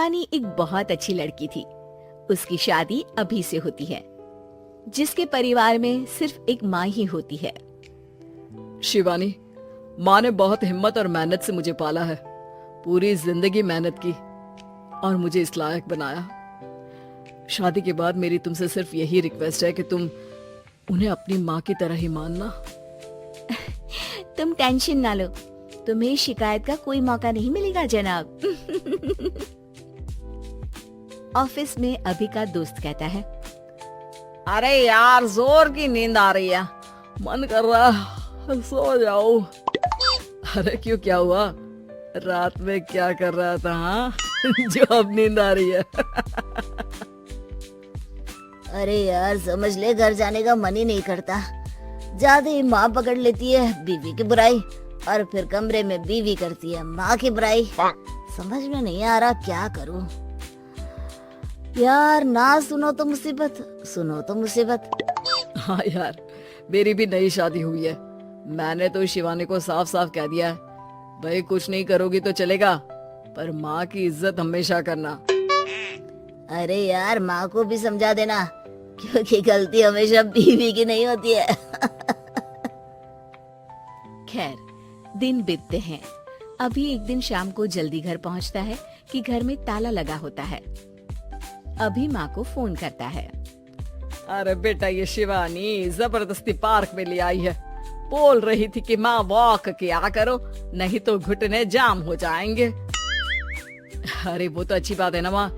शिवानी एक बहुत अच्छी लड़की थी। उसकी शादी अभी से होती है, जिसके परिवार में सिर्फ एक माँ ही होती है। शिवानी, माँ ने बहुत हिम्मत और मेहनत से मुझे पाला है। पूरी जिंदगी मेहनत की और मुझे इस लायक बनाया। शादी के बाद मेरी तुमसे सिर्फ यही रिक्वेस्ट है कि तुम उन्हें अपनी माँ की तरह ही मानना। तुम टेंशन ना लो, तुम्हें शिकायत का कोई मौका नहीं मिलेगा जनाब। ऑफिस में अभी का दोस्त कहता है, अरे यार, जोर की नींद आ रही है, मन कर रहा है सो जाओ। अरे क्यों, क्या हुआ? रात में क्या कर रहा था? हाँ जो अब नींद आ रही है। अरे यार, समझ ले, घर जाने का मन ही नहीं करता। ज्यादा ही माँ पकड़ लेती है बीवी की बुराई, और फिर कमरे में बीवी करती है माँ की बुराई। समझ में नहीं आ रहा क्या करूं। यार, ना सुनो तो मुसीबत, सुनो तो मुसीबत। हाँ यार, मेरी भी नई शादी हुई है। मैंने तो शिवानी को साफ साफ कह दिया है, भाई कुछ नहीं करोगी तो चलेगा, पर माँ की इज्जत हमेशा करना। अरे यार, माँ को भी समझा देना, क्योंकि गलती हमेशा बीवी की नहीं होती है। खैर, दिन बीतते हैं। अभी एक दिन शाम को जल्दी घर पहुंचता है कि घर में ताला लगा होता है। अभी माँ को फोन करता है। अरे बेटा, ये शिवानी जबरदस्ती पार्क में ले आई है। बोल रही थी कि माँ वॉक किया करो, नहीं तो घुटने जाम हो जाएंगे। अरे वो तो अच्छी बात है ना माँ,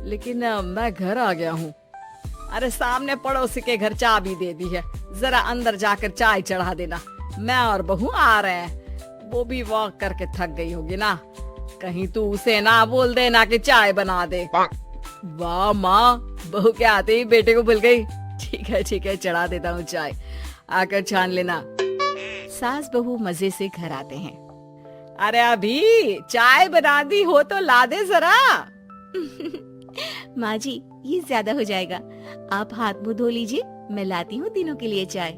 लेकिन मैं घर आ गया हूँ। अरे सामने पड़ोसी के घर चाबी दे दी है, जरा अंदर जाकर चाय चढ़ा देना। मैं और बहू आ रहे हैं, वो भी वॉक करके थक गई होगी ना। कहीं तू उसे ना बोल देना कि चाय बना दे। वाह माँ, बहू के आते ही बेटे को भूल गई। ठीक है, चढ़ा देता हूँ चाय, आकर छान लेना। सास बहू मजे से घर आते हैं। अरे अभी चाय बना दी हो तो ला दे जरा। माँ जी, ये ज्यादा हो जाएगा, आप हाथ मुंह धो लीजिए, मैं लाती हूँ तीनों के लिए चाय।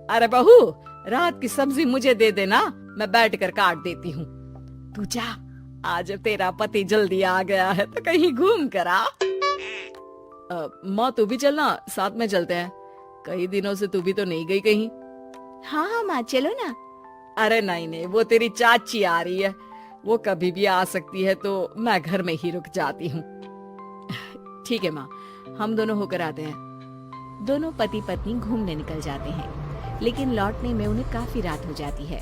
अरे बहू, रात की सब्जी मुझे दे देना, मैं बैठ कर काट देती हूँ। तू जा, आज तेरा पति जल्दी आ गया है तो कहीं घूम कर आ। माँ तू भी चलना, साथ में चलते हैं। कई दिनों से तू भी तो नहीं गई कहीं। हाँ माँ, चलो ना। अरे नहीं, वो तेरी चाची आ रही है, वो कभी भी आ सकती है, तो मैं घर में ही रुक जाती हूँ। ठीक है माँ, हम दोनों होकर आते हैं। दोनों पति पत्नी घूमने निकल जाते हैं, लेकिन लौटने में उन्हें काफी रात हो जाती है।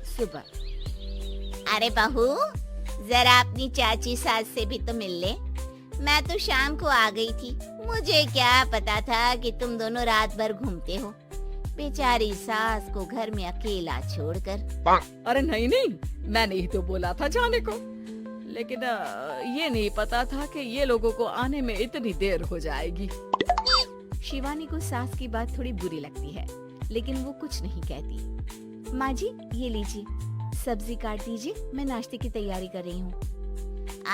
सुबह, अरे बहू, जरा अपनी चाची सास से भी तो मिल ले। मैं तो शाम को आ गई थी, मुझे क्या पता था कि तुम दोनों रात भर घूमते हो, बेचारी सास को घर में अकेला छोड़कर। अरे नहीं, मैंने ही तो बोला था जाने को, लेकिन ये नहीं पता था कि ये लोगों को आने में इतनी देर हो जाएगी। शिवानी को सास की बात थोड़ी बुरी लगती है, लेकिन वो कुछ नहीं कहती। माँ जी, ये लीजिए, सब्जी काट दीजिए, मैं नाश्ते की तैयारी कर रही हूँ।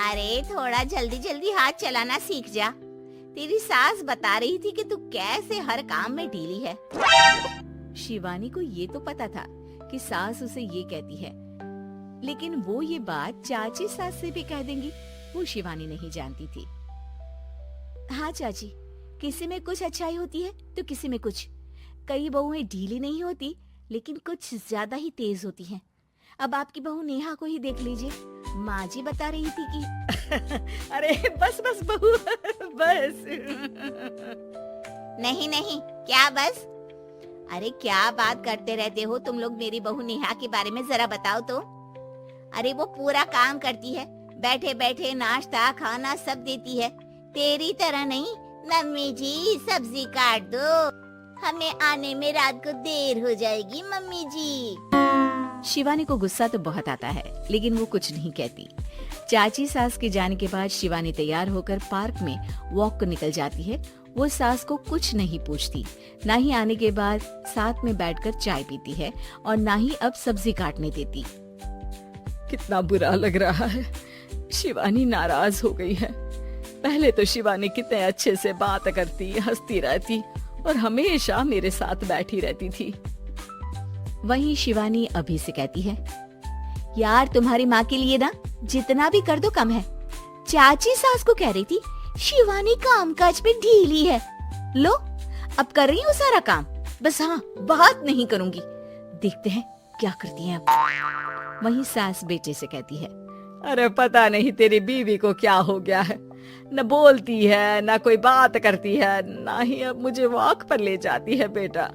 अरे थोड़ा जल्दी जल्दी हाथ चलाना सीख जा। तेरी सास बता रही थी कि तू कैसे हर काम में ढीली है। शिवानी को ये तो पता था कि सास उसे ये कहती है, लेकिन वो ये बात चाची सास से भी कह देंगी, वो शिवानी नहीं जानती थी। हाँ चाची, किसी में कुछ अच्छाई होती है तो किसी में कुछ। कई बहुएं ढीली नहीं होती, लेकिन कुछ ज्यादा ही तेज होती हैं। अब आपकी बहू नेहा को ही देख लीजिए, माँ जी बता रही थी कि अरे बस बहू, बस। नहीं, क्या बस? अरे क्या बात करते रहते हो तुम लोग मेरी बहू नेहा के बारे में, जरा बताओ तो। अरे वो पूरा काम करती है, बैठे बैठे नाश्ता खाना सब देती है, तेरी तरह नहीं। मम्मी जी सब्जी काट दो, हमें आने में रात को देर हो जाएगी मम्मी जी। शिवानी को गुस्सा तो बहुत आता है, लेकिन वो कुछ नहीं कहती। चाची सास के जाने के बाद शिवानी तैयार होकर पार्क में वॉक को निकल जाती है। वो सास को कुछ नहीं पूछती, ना ही आने के बाद साथ में बैठकर चाय पीती है, और ना ही अब सब्जी काटने देती। कितना बुरा लग रहा है, शिवानी नाराज हो गई है। पहले तो शिवानी कितने अच्छे से बात करती, हंसती रहती और हमेशा मेरे साथ बैठी रहती थी। वहीं शिवानी अभी से कहती है, यार तुम्हारी माँ के लिए ना जितना भी कर दो कम है। चाची सास को कह रही थी शिवानी कामकाज पे ढीली है। लो अब कर रही हूँ सारा काम, बस हाँ बात नहीं करूंगी। देखते हैं क्या करती हैं अब। वहीं सास बेटे से कहती है, अरे पता नहीं तेरी बीवी को क्या हो गया है, न बोलती है न कोई बात करती है, ना ही अब मुझे वॉक पर ले जाती है बेटा।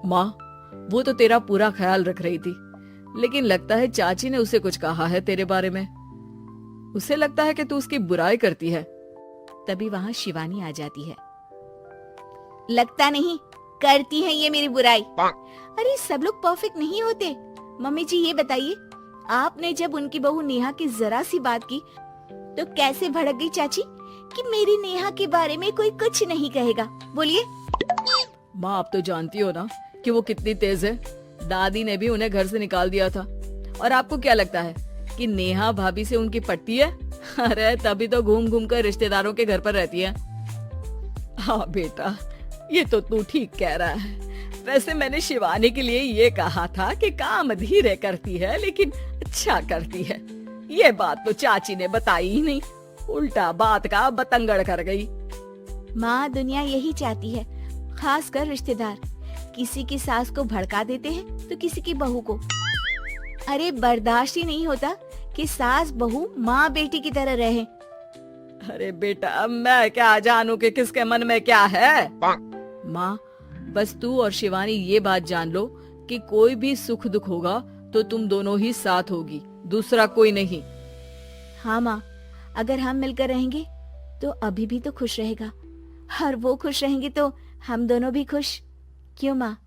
माँ वो तो तेरा पूरा ख्याल रख रही थी, लेकिन लगता है चाची ने उसे कुछ कहा है तेरे बारे में। उसे लगता है कि तू उसकी बुराई करती है। तभी वहाँ शिवानी आ जाती है। लगता नहीं, करती है ये मेरी बुराई। अरे सब लोग परफेक्ट नहीं होते। मम्मी जी ये बताइए, आपने जब उनकी बहू नेहा की जरा सी बात की तो कैसे भड़क गई चाची कि मेरी नेहा के बारे में कोई कुछ नहीं कहेगा। बोलिए। माँ आप तो जानती हो ना कि वो कितनी तेज है। दादी ने भी उन्हें घर से निकाल दिया था। और आपको क्या लगता है कि नेहा भाभी से उनकी पटती है? अरे तभी तो घूम घूम कर रिश्तेदारों के घर पर रहती है। हाँ बेटा ये तो तू ठीक कह रहा है। वैसे मैंने शिवानी के लिए ये कहा था कि काम धीरे करती है लेकिन अच्छा करती है। ये बात तो चाची ने बताई ही नहीं, उल्टा बात का बतंगड़ कर गई। माँ दुनिया यही चाहती है, खासकर रिश्तेदार किसी की सास को भड़का देते हैं तो किसी की बहू को। अरे बर्दाश्त ही नहीं होता कि सास बहू माँ बेटी की तरह रहे। अरे बेटा मैं क्या जानूं कि किसके मन में क्या है। माँ बस तू और शिवानी ये बात जान लो कि कोई भी सुख दुख होगा तो तुम दोनों ही साथ होगी, दूसरा कोई नहीं। हाँ माँ, अगर हम मिलकर रहेंगे तो अभी भी तो खुश रहेगा, और वो खुश रहेंगे तो हम दोनों भी खुश। क्यों माँ?